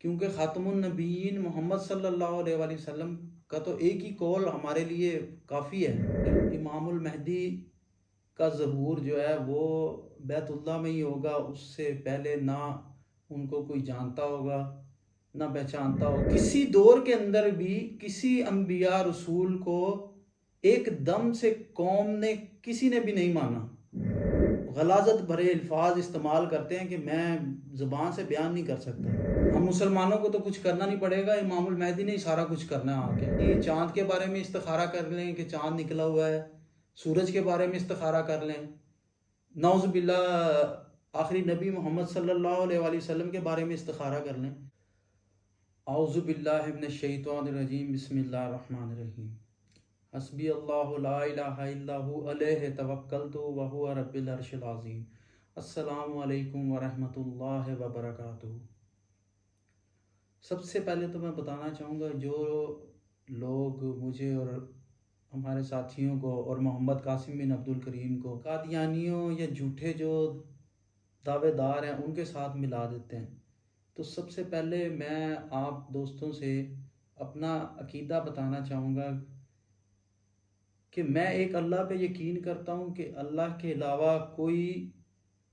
क्योंकि ख़ातमुन नबीयीन मोहम्मद सल्लल्लाहु अलैहि वसल्लम का तो एक ही कौल हमारे लिए काफ़ी है। इमामुल महदी का ज़हूर जो है वो बैतुल्लाह में ही होगा, उससे पहले ना उनको कोई जानता होगा ना पहचानता हो। किसी दौर के अंदर भी किसी अम्बिया रसूल को एकदम से कौम ने किसी ने भी नहीं माना। गलाजत भरे अल्फाज इस्तेमाल करते हैं कि मैं ज़ुबान से बयान नहीं कर सकता। हम मुसलमानों को तो कुछ करना नहीं पड़ेगा, इमामुल महदी ने ही सारा कुछ करना है आके। कि चाँद के बारे में इस्तिखारा कर लें कि चाँद निकला हुआ है, सूरज के बारे में इस्तिखारा कर लें, नौज़ बिल्लाह आखिरी नबी मोहम्मद सल्लल्लाहु अलैहि वसल्लम के बारे में इस्तिखारा कर लें। औज़ु बिल्लाहि मिनश शैतानिर रजीम, बिस्मिल्लाहिर रहमानिर रहीम। हस्बी अल्लाहु ला इलाहा इल्ला हु अलैहि तवक्कलतु व हुवा रब्बिल अर्शिल अज़ीम। अस्सलामु अलैकुम व रहमतुल्लाहि व बरकातुहू। सबसे पहले तो मैं बताना चाहूँगा, जो लोग मुझे और हमारे साथियों को और मोहम्मद कासिम बिन अब्दुल करीम को कादियानियों या झूठे जो दावेदार हैं उनके साथ मिला देते हैं, तो सबसे पहले मैं आप दोस्तों से अपना अकीदा बताना चाहूँगा कि मैं एक अल्लाह पे यकीन करता हूँ कि अल्लाह के अलावा कोई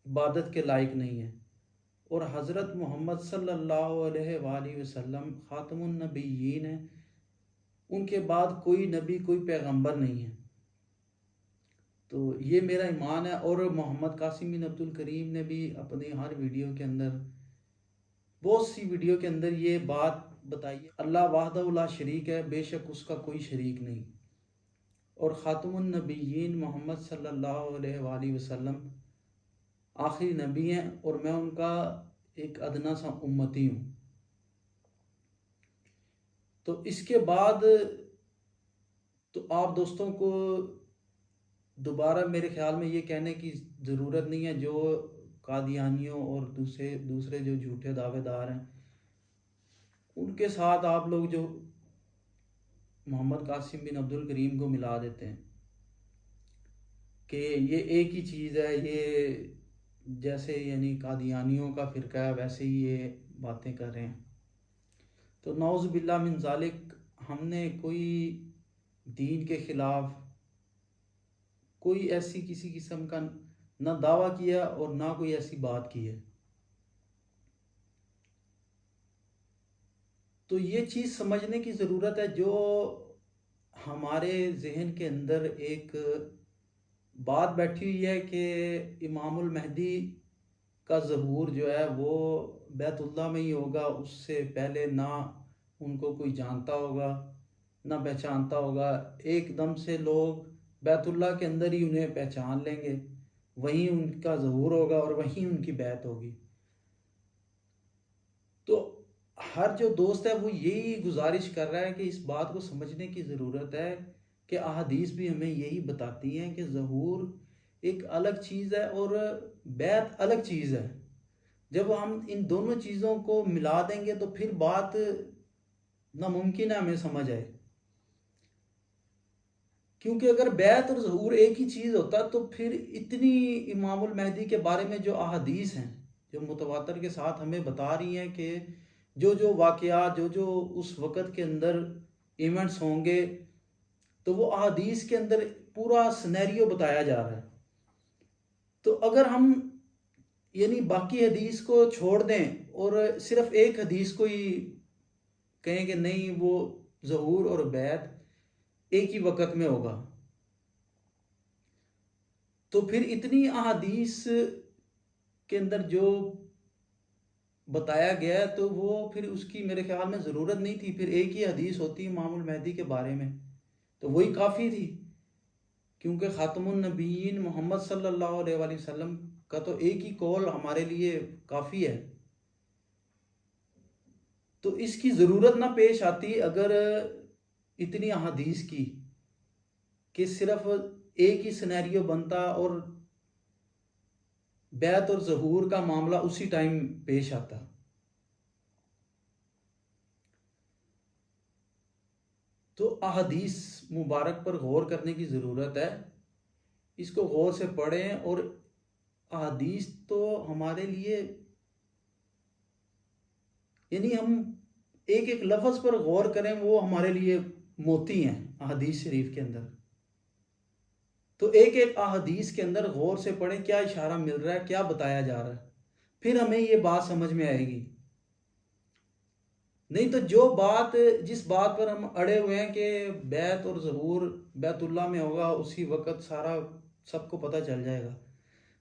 इबादत के लायक नहीं है, और हज़रत मोहम्मद सल्लल्लाहु अलैहि वसल्लम ख़ातमुन नबिय्यीन है। उनके बाद कोई नबी कोई पैगंबर नहीं है। तो ये मेरा ईमान है। और मोहम्मद कासिम बिन अब्दुल करीम ने भी अपनी हर वीडियो के अंदर, बहुत सी वीडियो के अंदर ये बात बताई है, अल्लाह वहदहु ला शरीक है, बेशक उसका कोई शरीक नहीं। और ख़ातमुन नबिय्यीन मोहम्मद सल्लल्लाहु अलैहि वसल्लम आखिरी नबी हैं और मैं उनका एक अदना सा उम्मती हूँ। तो इसके बाद तो आप दोस्तों को दोबारा मेरे ख्याल में ये कहने की ज़रूरत नहीं है, जो कादियानियों और दूसरे दूसरे जो झूठे दावेदार हैं उनके साथ आप लोग जो मोहम्मद कासिम बिन अब्दुल करीम को मिला देते हैं कि ये एक ही चीज़ है, ये जैसे यानी कादियानियों का फ़िरका है वैसे ही ये बातें कर रहे हैं। तो नौज़ बिल्ला मिन ज़ालिक, हमने कोई दीन के ख़िलाफ़ कोई ऐसी किसी किस्म का ना दावा किया और ना कोई ऐसी बात की है। तो ये चीज़ समझने की ज़रूरत है, जो हमारे जहन के अंदर एक बात बैठी हुई है कि इमामुल महदी का ज़हूर जो है वो बैतुल्लाह में ही होगा, उससे पहले ना उनको कोई जानता होगा ना पहचानता होगा। एकदम से लोग बैतुल्लाह के अंदर ही उन्हें पहचान लेंगे, वहीं उनका ज़हूर होगा और वहीं उनकी बैत होगी। तो हर जो दोस्त है वो यही गुजारिश कर रहा है कि इस बात को समझने की ज़रूरत है कि अहादीस भी हमें यही बताती हैं कि ज़हूर एक अलग चीज़ है और बैत अलग चीज़ है। जब हम इन दोनों चीज़ों को मिला देंगे तो फिर बात नामुमकिन है हमें समझ आए। क्योंकि अगर बैत और ज़हूर एक ही चीज़ होता तो फिर इतनी इमामुल महदी के बारे में जो अहादीस हैं, जो मुतवातर के साथ हमें बता रही हैं कि जो जो वाक़यात जो जो उस वक़्त के अंदर इवेंट्स होंगे, तो वो अहादीस के अंदर पूरा सिनेरियो बताया जा रहा है। तो अगर हम यानी बाकी हदीस को छोड़ दें और सिर्फ एक हदीस को ही कहें कि नहीं वो ज़हूर और बैत एक ही वक़्त में होगा, तो फिर इतनी अहादीस के अंदर जो बताया गया है तो वो फिर उसकी मेरे ख्याल में ज़रूरत नहीं थी। फिर एक ही हदीस होती इमामुल महदी के बारे में तो वही काफ़ी थी, क्योंकि ख़ातमुन नबीयीन मोहम्मद सल्लल्लाहु अलैहि वसल्लम का तो एक ही कौल हमारे लिए काफ़ी है। तो इसकी ज़रूरत ना पेश आती अगर इतनी अहादीस की, कि सिर्फ एक ही सिनेरियो बनता और बैत और ज़हूर का मामला उसी टाइम पेश आता। तो अहादीस मुबारक पर गौर करने की ज़रूरत है, इसको गौर से पढ़ें। और अहादीस तो हमारे लिए यानी हम एक एक लफ्ज़ पर गौर करें, वो हमारे लिए मोती हैं अहादीस शरीफ के अंदर। तो एक एक अहादीस के अंदर गौर से पढ़ें, क्या इशारा मिल रहा है, क्या बताया जा रहा है, फिर हमें ये बात समझ में आएगी। नहीं तो जिस बात पर हम अड़े हुए हैं कि बैत और ज़हूर बैतुल्लाह में होगा, उसी वक़्त सारा सबको पता चल जाएगा।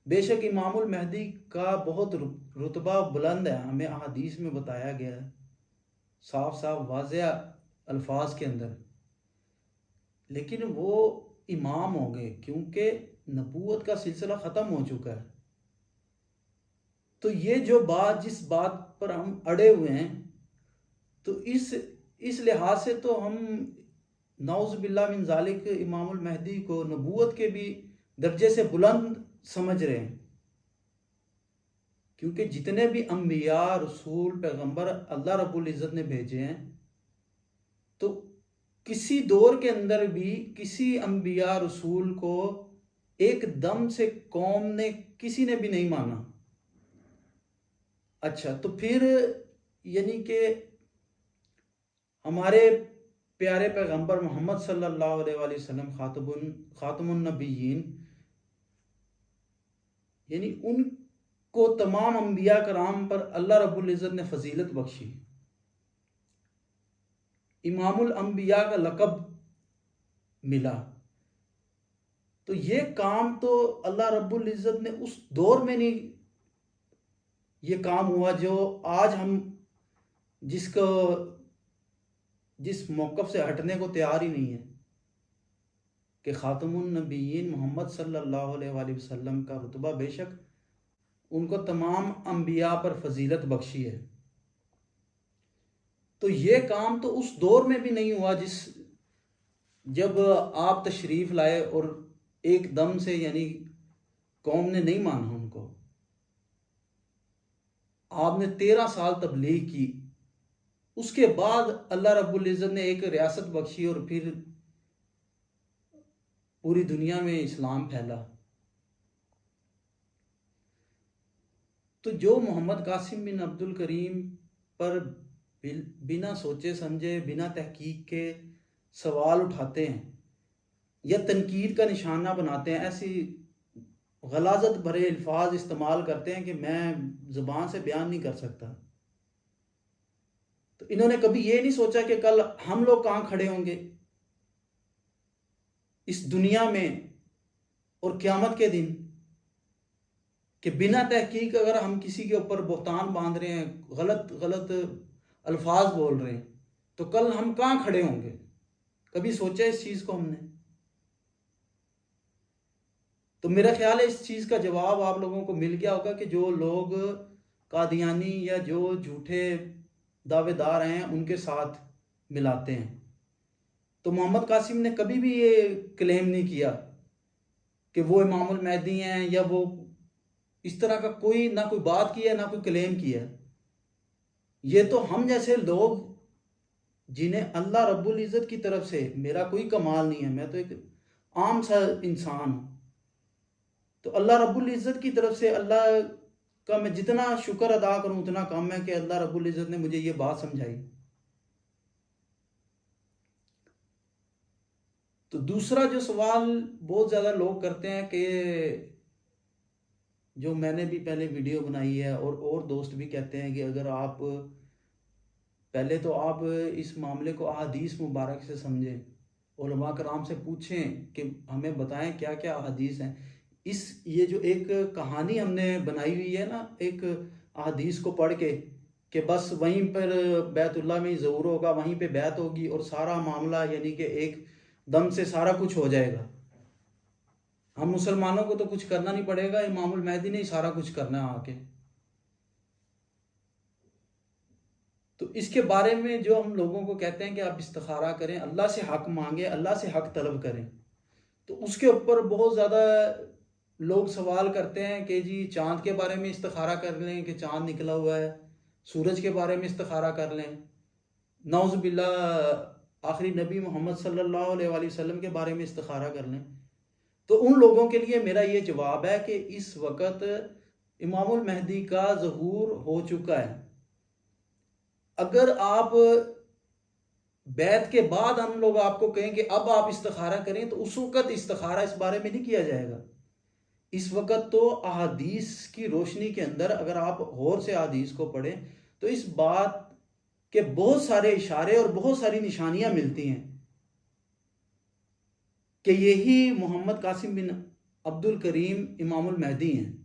बेशक इमामुल महदी का बहुत रुतबा बुलंद है, हमें अहादीस में बताया गया है साफ साफ वाज़ेह अल्फाज के अंदर, लेकिन वो इमाम होंगे क्योंकि नबूवत का सिलसिला ख़त्म हो चुका है। तो ये जिस बात पर हम अड़े हुए हैं, तो इस लिहाज से तो हम नौज़ बिल्लाह मिन ज़ालिक इमामुल महदी को नबूवत के भी दर्जे से बुलंद समझ रहे हैं, क्योंकि जितने भी अंबिया रसूल पैगंबर अल्लाह रब्बुल इज़्ज़त ने भेजे हैं, तो किसी दौर के अंदर भी किसी अंबिया रसूल को एकदम से कौम ने किसी ने भी नहीं माना। अच्छा, तो फिर यानी कि हमारे प्यारे पैगंबर मोहम्मद सल्लल्लाहु अलैहि वसल्लम खातमुन नबीयीन, यानी उनको तमाम अंबिया कराम पर अल्लाह रब्बुल इज़्ज़त ने फजीलत बख्शी, इमामुल अंबिया का लक़ब मिला। तो ये काम तो अल्लाह रब्बुल इज़्ज़त ने उस दौर में नहीं ये काम हुआ जो आज हम जिस मौक़िफ़ से हटने को तैयार ही नहीं है कि ख़ातमुन नबीयीन मोहम्मद सल्लल्लाहु अलैहि वसल्लम का रुतबा बेशक उनको तमाम अंबिया पर फजीलत बख्शी है। तो ये काम तो उस दौर में भी नहीं हुआ जब आप तशरीफ़ लाए और एकदम से यानी कौम ने नहीं माना उनको। आपने 13 साल तबलीग की, उसके बाद अल्लाह रब्बुल इज़्ज़त ने एक रियासत बख्शी और फिर पूरी दुनिया में इस्लाम फैला। तो जो मोहम्मद कासिम बिन अब्दुल करीम पर बिना सोचे समझे बिना तहकीक के सवाल उठाते हैं या तनकीद का निशाना बनाते हैं, ऐसी गलाजत भरे अल्फाज इस्तेमाल करते हैं कि मैं ज़ुबान से बयान नहीं कर सकता। तो इन्होंने कभी ये नहीं सोचा कि कल हम लोग कहाँ खड़े होंगे इस दुनिया में और क़यामत के दिन, कि बिना तहकीक अगर हम किसी के ऊपर बोहतान बांध रहे हैं, गलत अल्फाज बोल रहे हैं, तो कल हम कहाँ खड़े होंगे। कभी सोचा इस चीज़ को हमने? तो मेरा ख्याल है इस चीज़ का जवाब आप लोगों को मिल गया होगा कि जो लोग कादियानी या जो झूठे दावेदार हैं उनके साथ मिलाते हैं। तो मोहम्मद कासिम ने कभी भी ये क्लेम नहीं किया कि वो इमामुल महदी हैं, या वो इस तरह का ना कोई बात की है ना कोई क्लेम किया। ये तो हम जैसे लोग जिन्हें अल्लाह रब्बुल इज़्ज़त की तरफ से, मेरा कोई कमाल नहीं है, मैं तो एक आम सा इंसान हूँ, तो अल्लाह रब्बुल इज़्ज़त की तरफ से अल्लाह का मैं जितना शुक्र अदा करूँ उतना कम है कि अल्लाह रब्बुल इज़्ज़त ने मुझे ये बात समझाई। तो दूसरा जो सवाल बहुत ज़्यादा लोग करते हैं कि जो मैंने भी पहले वीडियो बनाई है और दोस्त भी कहते हैं कि अगर आप पहले तो आप इस मामले को अहादीस मुबारक से समझें, उलमा कराम से पूछें कि हमें बताएं क्या क्या अहादीस हैं। ये जो एक कहानी हमने बनाई हुई है ना, एक अहादीस को पढ़ के कि बस वहीं पर बैतुल्लाह में ज़हूर होगा, वहीं पे बैत होगी और सारा मामला यानी कि एक दम से सारा कुछ हो जाएगा, हम मुसलमानों को तो कुछ करना नहीं पड़ेगा, इमामुल महदी ने ही सारा कुछ करना है आके। तो इसके बारे में जो हम लोगों को कहते हैं कि आप इस्तिखारा करें, अल्लाह से हक मांगे, अल्लाह से हक तलब करें, तो उसके ऊपर बहुत ज़्यादा लोग सवाल करते हैं कि जी चाँद के बारे में इस्तिखारा कर लें कि चाँद निकला हुआ है, सूरज के बारे में इस्तिखारा कर लें, नौज़ बिल्लाह आखिरी नबी मोहम्मद सल्लल्लाहु अलैहि वसल्लम के बारे में इस्तिखारा कर लें। तो उन लोगों के लिए मेरा ये जवाब है कि इस वक्त इमामुल महदी का ज़हूर हो चुका है, अगर आप बैत के बाद हम लोग आपको कहें कि अब आप इस्तिखारा करें, तो उस वक़्त इस्तिखारा इस बारे में नहीं किया जाएगा। इस वक़्त तो अहादीस की रोशनी के अंदर अगर आप गौर से अहादीस को पढ़ें, तो इस बात के बहुत सारे इशारे और बहुत सारी निशानियां मिलती हैं कि यही मोहम्मद कासिम बिन अब्दुल करीम इमामुल महदी हैं।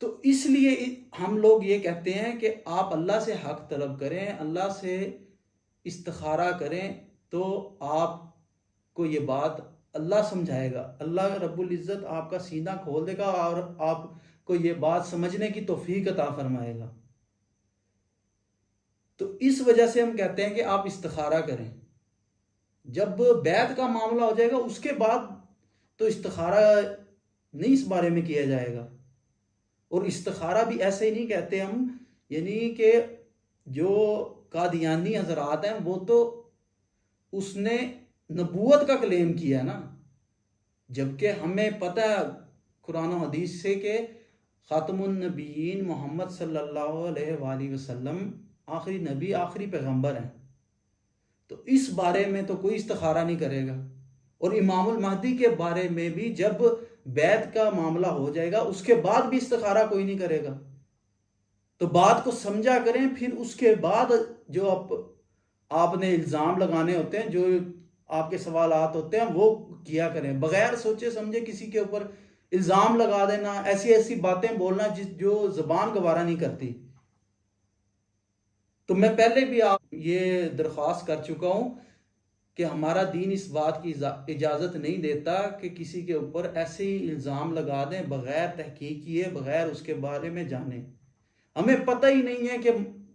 तो इसलिए हम लोग ये कहते हैं कि आप अल्लाह से हक तलब करें, अल्लाह से इस्तिखारा करें, तो आपको ये बात अल्लाह समझाएगा। अल्लाह रब्बुल इज़्ज़त आपका सीना खोल देगा और आपको ये बात समझने की तौफीक अता फरमाएगा। तो इस वजह से हम कहते हैं कि आप इस्तिखारा करें। जब बैत का मामला हो जाएगा उसके बाद तो इस्तिखारा नहीं इस बारे में किया जाएगा। और इस्तिखारा भी ऐसे ही नहीं कहते हम, यानी कि जो कादियानी हजरात हैं वो तो उसने नबूवत का क्लेम किया ना, जबकि हमें पता है कुरान और हदीस से कि खातमुन नबीयीन मोहम्मद सल्लल्लाहु अलैहि वसल्लम आखिरी नबी आखिरी पैगंबर हैं। तो इस बारे में तो कोई इस्तिखारा नहीं करेगा। और इमामुल महदी के बारे में भी जब बैत का मामला हो जाएगा उसके बाद भी इस्तिखारा कोई नहीं करेगा। तो बात को समझा करें, फिर उसके बाद जो आपने इल्ज़ाम लगाने होते हैं, जो आपके सवालात होते हैं, वो किया करें। बगैर सोचे समझे किसी के ऊपर इल्ज़ाम लगा देना, ऐसी ऐसी बातें बोलना जो ज़बान गवारा नहीं करती। तो मैं पहले भी आप ये दरख्वास्त कर चुका हूं कि हमारा दीन इस बात की इजाज़त नहीं देता कि किसी के ऊपर ऐसे ही इल्ज़ाम लगा दें बग़ैर तहकीक किए, बग़ैर उसके बारे में जाने। हमें पता ही नहीं है कि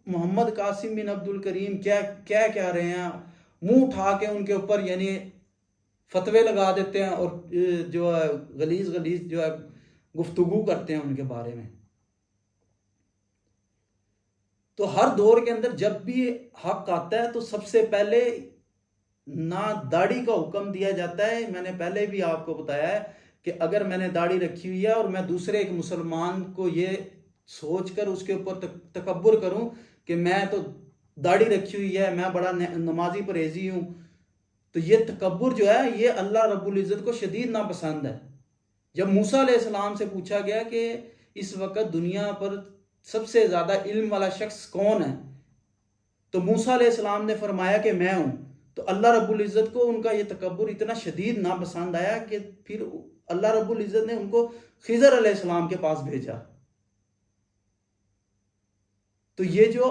मोहम्मद कासिम बिन अब्दुल करीम क्या क्या कह रहे हैं, मुंह उठा के उनके ऊपर यानी फतवे लगा देते हैं और जो है गलीज गलीज जो है गुफ्तगू करते हैं उनके बारे में। तो हर दौर के अंदर जब भी हक आता है तो सबसे पहले ना दाढ़ी का हुक्म दिया जाता है। मैंने पहले भी आपको बताया है कि अगर मैंने दाढ़ी रखी हुई है और मैं दूसरे एक मुसलमान को ये सोचकर उसके ऊपर तकब्बुर करूं कि मैं तो दाढ़ी रखी हुई है, मैं बड़ा नमाजी परहेजी हूं, तो ये तकब्बुर जो है ये अल्लाह रब्बुल इज़्ज़त को शदीद नापसंद है। जब मूसा अलैहिस्सलाम से पूछा गया कि इस वक्त दुनिया पर सबसे ज़्यादा इल्म वाला शख्स कौन है, तो मूसा अलैहिस्सलाम ने फरमाया कि मैं हूं। तो अल्लाह रब्बुल इज़्ज़त को उनका ये तकब्बुर इतना शदीद नापसंद आया कि फिर अल्लाह रब्बुल इज़्ज़त ने उनको खिज़र अलैहिस्सलाम के पास भेजा। तो ये जो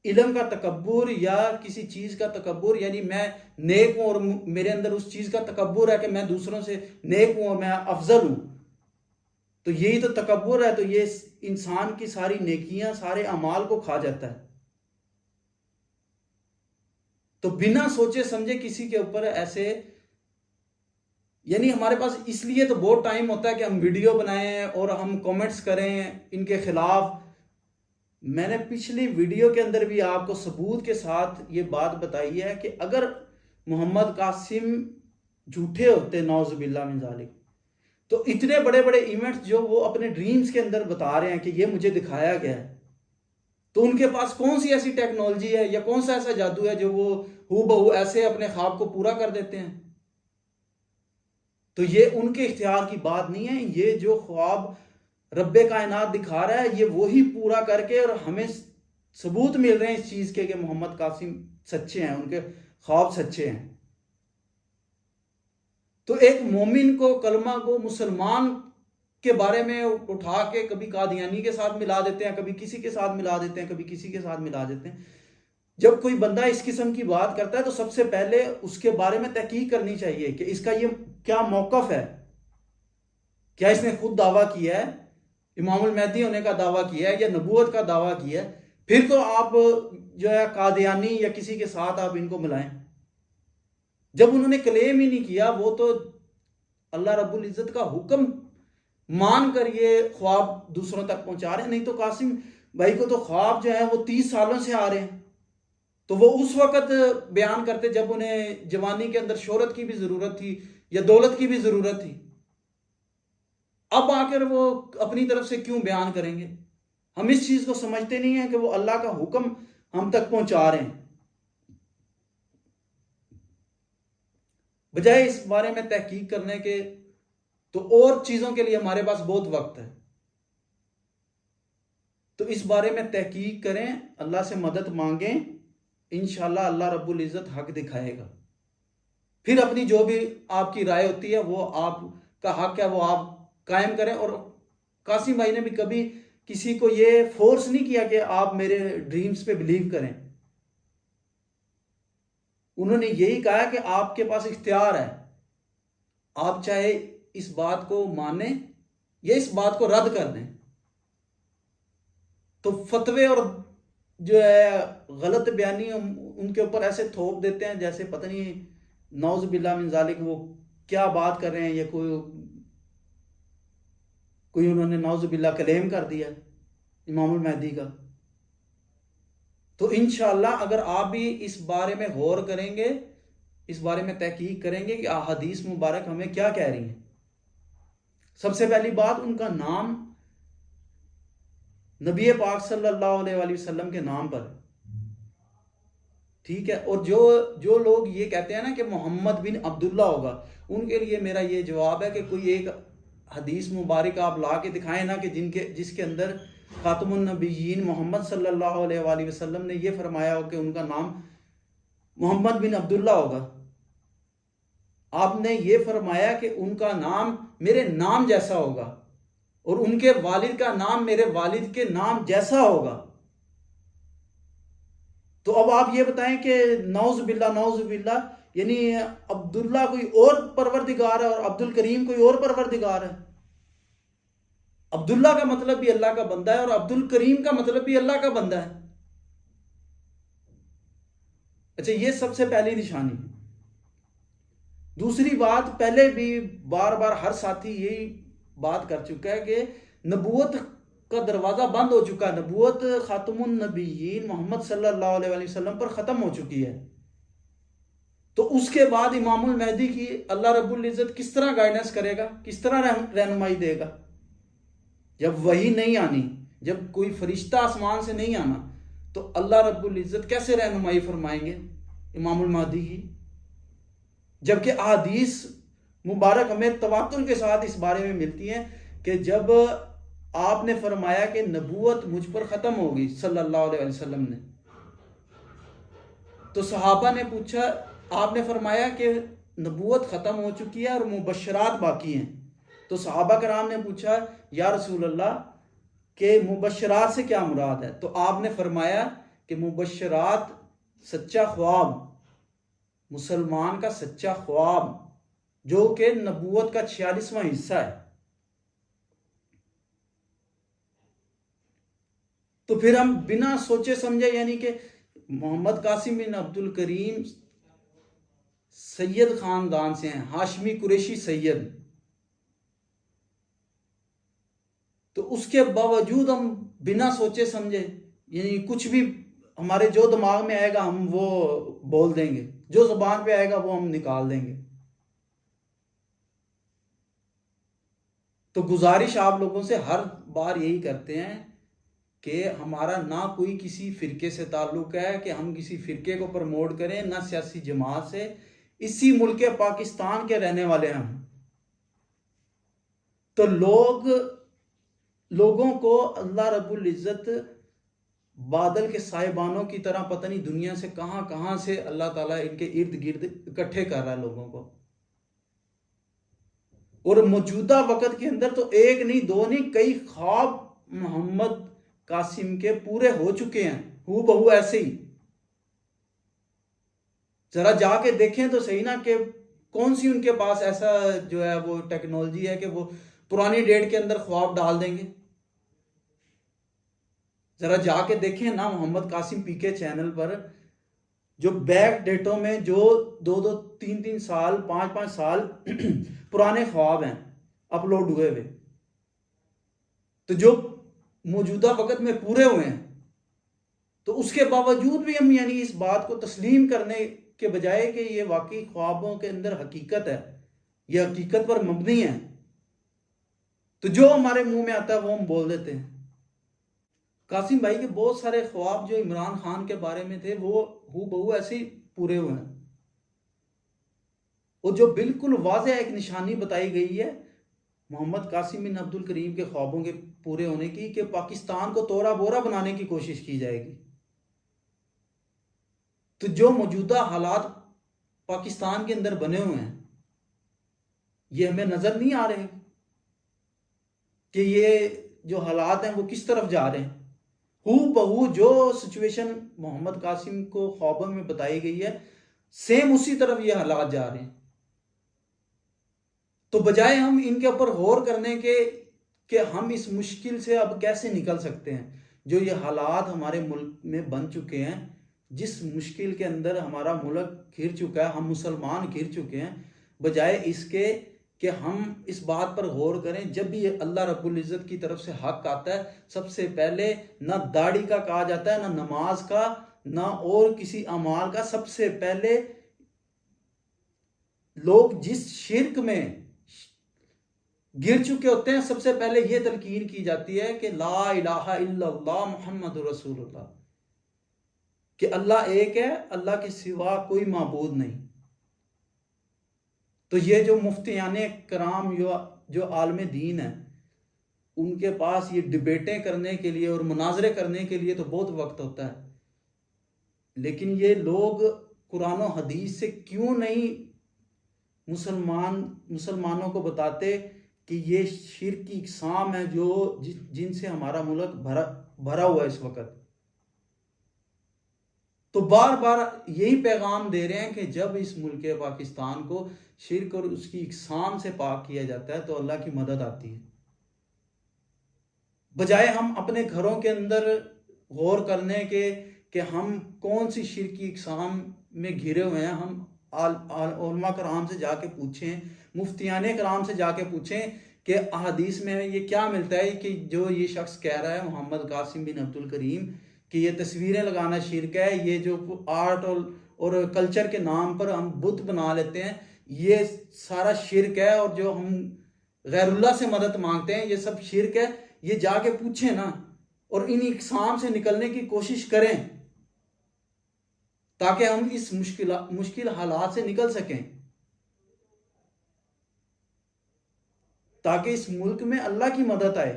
इल्म का तकब्बुर या किसी चीज़ का तकब्बुर, यानी मैं नेक हूं और मेरे अंदर उस चीज़ का तकब्बुर है कि मैं दूसरों से नेक हूं और मैं अफजल हूं, तो यही तो तकब्बुर है। तो ये इंसान की सारी नेकियां, सारे अमाल को खा जाता है। तो बिना सोचे समझे किसी के ऊपर ऐसे, यानी हमारे पास इसलिए तो बहुत टाइम होता है कि हम वीडियो बनाएं और हम कमेंट्स करें इनके खिलाफ। मैंने पिछली वीडियो के अंदर भी आपको सबूत के साथ ये बात बताई है कि अगर मोहम्मद कासिम झूठे होते नौजुबिल्लाह मिन ज़ालिक, तो इतने बड़े बड़े इवेंट्स जो वो अपने ड्रीम्स के अंदर बता रहे हैं कि ये मुझे दिखाया गया है, तो उनके पास कौन सी ऐसी टेक्नोलॉजी है या कौन सा ऐसा जादू है जो वो हूबहू ऐसे अपने ख्वाब को पूरा कर देते हैं। तो ये उनके इख्तियार की बात नहीं है। ये जो ख्वाब रब्बे कायनात दिखा रहा है ये वही पूरा करके, और हमें सबूत मिल रहे हैं इस चीज के कि मोहम्मद कासिम सच्चे हैं, उनके ख्वाब सच्चे हैं। तो एक मोमिन को, कलमा को, मुसलमान के बारे में उठा के कभी कादियानी के साथ मिला देते हैं, कभी किसी के साथ मिला देते हैं, कभी किसी के साथ मिला देते हैं। जब कोई बंदा इस किस्म की बात करता है तो सबसे पहले उसके बारे में तहकीक करनी चाहिए कि इसका ये क्या मौकफ है, क्या इसने खुद दावा किया है, इमामुल महदी होने का दावा किया है या नबूवत का दावा किया है। फिर तो आप जो है कादियानी या किसी के साथ आप इनको मिलाएं। जब उन्होंने क्लेम ही नहीं किया, वो तो अल्लाह रब्बुल इज़्ज़त का हुक्म मान कर ये ख्वाब दूसरों तक पहुंचा रहे हैं। नहीं तो कासिम भाई को तो ख्वाब जो है वो 30 सालों से आ रहे हैं, तो वो उस वक्त बयान करते जब उन्हें जवानी के अंदर शोहरत की भी जरूरत थी या दौलत की भी जरूरत थी। अब आकर वो अपनी तरफ से क्यों बयान करेंगे? हम इस चीज को समझते नहीं है कि वो अल्लाह का हुक्म हम तक पहुंचा रहे हैं। बजाय इस बारे में तहकीक करने के तो और चीजों के लिए हमारे पास बहुत वक्त है। तो इस बारे में तहकीक करें, अल्लाह से मदद मांगें, इंशाल्लाह अल्लाह रब्बुल इज़्ज़त हक दिखाएगा। फिर अपनी जो भी आपकी राय होती है वो आपका हक है, वो आप कायम करें। और कासिम भाई ने भी कभी किसी को ये फोर्स नहीं किया कि आप मेरे ड्रीम्स पे बिलीव करें। उन्होंने यही कहा कि आपके पास इख्तियार है, आप चाहे इस बात को माने या इस बात को रद्द कर दें। तो फतवे और जो है गलत बयानी उनके ऊपर ऐसे थोप देते हैं जैसे पता नहीं नौज़ बिल्लाह मिन ज़ालिक वो क्या बात कर रहे हैं, या कोई उन्होंने नौज़ बिल्लाह क्लेम कर दिया इमामुल महदी का। तो इंशाअल्लाह अगर आप भी इस बारे में गौर करेंगे, इस बारे में तहकीक करेंगे कि अहादीस मुबारक हमें क्या कह रही हैं। सबसे पहली बात, उनका नाम नबी पाक सल्लल्लाहु अलैहि वसल्लम के नाम पर, ठीक है। और जो लोग ये कहते हैं ना कि मोहम्मद बिन अब्दुल्ला होगा, उनके लिए मेरा ये जवाब है कि कोई एक हदीस मुबारक आप ला के दिखाएं ना कि जिसके अंदर खातमुन नबीयीन मोहम्मद सल्लल्लाहु अलैहि वसल्लम ने ये फरमाया हो कि उनका नाम मोहम्मद बिन अब्दुल्ला होगा। आपने ये फरमाया कि उनका नाम मेरे नाम जैसा होगा और उनके वालिद का नाम मेरे वालिद के नाम जैसा होगा। तो अब आप ये बताएं कि नौज़ बिल्ला यानी अब्दुल्ला कोई और परवरदिगार है और अब्दुल करीम कोई और परवरदिगार है। अब्दुल्ला का मतलब भी अल्लाह का बंदा है और अब्दुल करीम का मतलब भी अल्लाह का बंदा है। अच्छा, ये सबसे पहली निशानी। दूसरी बात, पहले भी बार बार हर साथी यही बात कर चुका है कि नबूवत का दरवाजा बंद हो चुका है, नबूवत खातमुन नबीयीन मोहम्मद सल्लल्लाहु अलैहि वसल्लम पर खत्म हो चुकी है। तो उसके बाद इमामुल महदी की अल्लाह रब्बुल इज़्ज़त किस तरह गाइडेंस करेगा, किस तरह रहनुमाई देगा? जब वही नहीं आनी, जब कोई फरिश्ता आसमान से नहीं आना, तो अल्लाह रब्बुल इज़्ज़त कैसे रहनुमाई फरमाएंगे इमामुल महदी की? जबकि अहादीस मुबारक हमें तवातुर के साथ इस बारे में मिलती हैं कि जब आपने फरमाया कि नबूवत मुझ पर ख़त्म होगी सल्लल्लाहु अलैहि वसल्लम ने, तो सहाबा ने पूछा, आपने फरमाया कि नबूवत ख़त्म हो चुकी है और मुबशरात बाकी हैं। तो सहाबा कराम ने पूछा, या रसूल अल्लाह के मुबशरात से क्या मुराद है? तो आपने फरमाया कि मुबशरात सच्चा ख्वाब, मुसलमान का सच्चा ख्वाब, जो कि नबूवत का 46वां हिस्सा है। तो फिर हम बिना सोचे समझे, यानी कि मोहम्मद कासिम बिन अब्दुल करीम सैयद खानदान से हैं, हाशमी कुरैशी सैयद, तो उसके बावजूद हम बिना सोचे समझे, यानी कुछ भी हमारे जो दिमाग में आएगा हम वो बोल देंगे, जो जुबान पे आएगा वो हम निकाल देंगे। तो गुजारिश आप लोगों से हर बार यही करते हैं कि हमारा ना कोई किसी फिरके से ताल्लुक है कि हम किसी फिरके को प्रमोट करें, ना सियासी जमात से। इसी मुल्क पाकिस्तान के रहने वाले हैं हम। तो लोगों को अल्लाह रब्बुल इज़्ज़त बादल के साहिबानों की तरह पता नहीं दुनिया से कहां कहां से अल्लाह ताला इनके इर्द गिर्द इकट्ठे कर रहा है लोगों को। और मौजूदा वक्त के अंदर तो एक नहीं, दो नहीं, कई ख्वाब मोहम्मद कासिम के पूरे हो चुके हैं, हू बहू ऐसे ही। जरा जाके देखें तो सही ना कि कौन सी उनके पास ऐसा जो है वो टेक्नोलॉजी है कि वो पुरानी डेट के अंदर ख्वाब डाल देंगे। जरा जाके देखें ना मोहम्मद कासिम पीके चैनल पर, जो बैक डेटों में जो 2-2, 3-3 साल, 5-5 साल पुराने ख्वाब हैं अपलोड हुए हुए, तो जो मौजूदा वक्त में पूरे हुए हैं, तो उसके बावजूद भी हम यानी इस बात को तस्लीम करने के बजाय कि ये वाकई ख्वाबों के अंदर हकीकत है, ये हकीकत पर मबनी है, तो जो हमारे मुंह में आता है वो हम बोल देते हैं। कासिम भाई के बहुत सारे ख्वाब जो इमरान खान के बारे में थे वो हूबहू ऐसे ही पूरे हुए हैं। और जो बिल्कुल वाज़ेह एक निशानी बताई गई है मोहम्मद कासिम बिन अब्दुल करीम के ख्वाबों के पूरे होने की, कि पाकिस्तान को तोड़ा बोरा बनाने की कोशिश की जाएगी। तो जो मौजूदा हालात पाकिस्तान के अंदर बने हुए हैं, ये हमें नजर नहीं आ रहे कि ये जो हालात हैं वो किस तरफ जा रहे हैं। हूबहू जो सिचुएशन मोहम्मद कासिम को ख्वाबों में बताई गई है, सेम उसी तरफ ये हालात जा रहे हैं। तो बजाय हम इनके ऊपर गौर करने के कि हम इस मुश्किल से अब कैसे निकल सकते हैं, जो ये हालात हमारे मुल्क में बन चुके हैं, जिस मुश्किल के अंदर हमारा मुल्क घिर चुका है, हम मुसलमान घिर चुके हैं, बजाय इसके कि हम इस बात पर गौर करें, जब भी अल्लाह रब्बुल इज़्ज़त की तरफ से हक आता है, सबसे पहले ना दाढ़ी का कहा जाता है, ना नमाज का, ना और किसी अमाल का। सबसे पहले लोग जिस शिर्क में गिर चुके होते हैं, सबसे पहले यह तलकीन की जाती है कि ला इलाहा इल्लल्लाह मुहम्मदुर रसूलुल्लाह, कि अल्लाह एक है, अल्लाह के सिवा कोई माबूद नहीं। तो ये जो मुफ्तियाने कराम जो आलम दीन है, उनके पास ये डिबेटें करने के लिए और मुनाजरे करने के लिए तो बहुत वक्त होता है, लेकिन ये लोग कुरान और हदीस से क्यों नहीं मुसलमानों को बताते कि ये शिर्क की इकसाम है जो जिनसे हमारा मुल्क भरा हुआ है इस वक्त। तो बार बार यही पैगाम दे रहे हैं कि जब इस मुल्क पाकिस्तान को शिर्क और उसकी इकसाम से पाक किया जाता है तो अल्लाह की मदद आती है। बजाय हम अपने घरों के अंदर गौर करने के कि हम कौन सी शिर्क की इकसाम में घिरे हुए हैं, हम उलमा कराम से जाके पूछें, मुफ्तियाने कराम से जाके पूछें कि अहादीस में ये क्या मिलता है कि जो ये शख्स कह रहा है मोहम्मद कासिम बिन अब्दुल करीम कि ये तस्वीरें लगाना शिर्क है, ये जो आर्ट और कल्चर के नाम पर हम बुत बना लेते हैं, ये सारा शिर्क है, और जो हम गैरुल्लाह से मदद मांगते हैं ये सब शिर्क है। ये जाके पूछें ना, और इन इकसाम से निकलने की कोशिश करें ताकि हम इस मुश्किल हालात से निकल सकें, ताकि इस मुल्क में अल्लाह की मदद आए।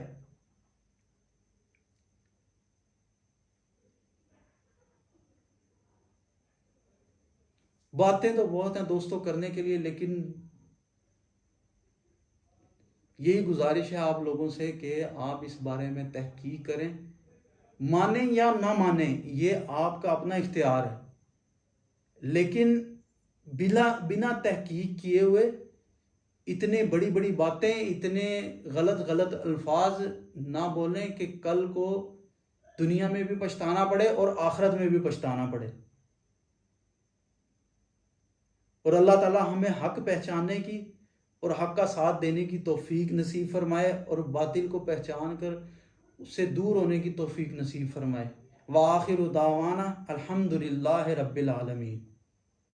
बातें तो बहुत हैं दोस्तों करने के लिए, लेकिन यही गुजारिश है आप लोगों से कि आप इस बारे में तहकीक करें, माने या ना माने ये आपका अपना इख्तियार है, लेकिन बिना तहकीक किए हुए इतने बड़ी बड़ी बातें, इतने गलत अल्फाज ना बोलें कि कल को दुनिया में भी पछताना पड़े और आखिरत में भी पछताना पड़े। और अल्लाह ताला हमें हक पहचानने की और हक का साथ देने की तौफीक नसीब फरमाए, और बातिल को पहचान कर उससे दूर होने की तौफीक नसीब फरमाए। व आखिरु दावाना अल्हम्दुलिल्लाहि रब्बिल आलमीन।